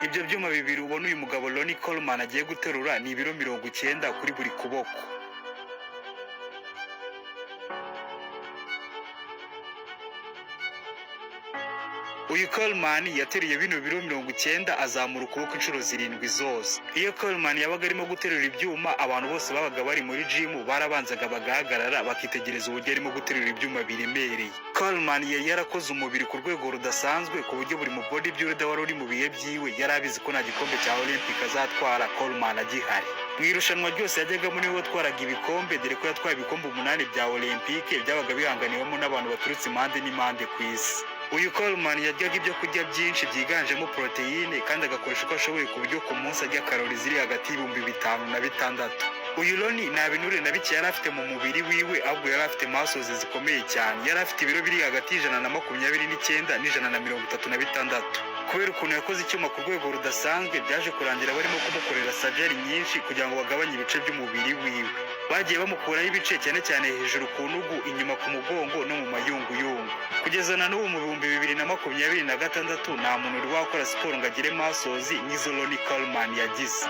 Ibyo byuma bibiri ubona uyu mugabo Ronnie Coleman agiye guterura ni ibiro 90 kuri buri kuboko. Uyu Coleman yateruye bino biro 90 azamura ukuboko inshuro 7 zose. Iyo Coleman yabaga arimo guterura ibyuma, abantu bose babaga bari muri gym barabanzaga bagahagarara bakitegereza uburyo arimo guterura ibyuma biremereye. Coleman yarakoze umubiri ku rwego rudasanzwe ku buryo buri mu bodybuilder wari uri mu bihe byiwe yari abizi ko nta gikombe cya Olympic azatwara Coleman agihari. Mu irushanwa ryose yajyagamo niwe watwaraga ibikombe, dore ko yatwaye ibikombe 8 bya Olympic byabaga bihanganiwemo n'abantu baturutse impande n'impande ku isi. Uyu Coleman yaryaga ibyo kurya byinshi byiganjemo proteine kandi agakoresha uko ashoboye ku buryo ku munsi arya karori ziri hagati y'ibihumbi 5 na 6. Uyu Ronnie nta binure na bike yari afite mu mubiri wiwe, ahubwo yari afite muscles zikomeye cyane. Yari afite ibiro biri hagati y'129 n'136. Kubera ukuntu yakoze icyuma ku rwego rudasanzwe, byaje kurangira barimo kumukorera surgery nyinshi kugira ngo bagabanye ibice by'umubiri wiwe. Bagiye bamukuraho ibice cyane cyane hejuru ku ntugu, inyuma ku mugongo no mu mayunguyungu. Kugeza na n'ubu mu 2026 nta muntu uri wakora siporo ngo agire muscles nk'izo Ronnie Coleman yagize.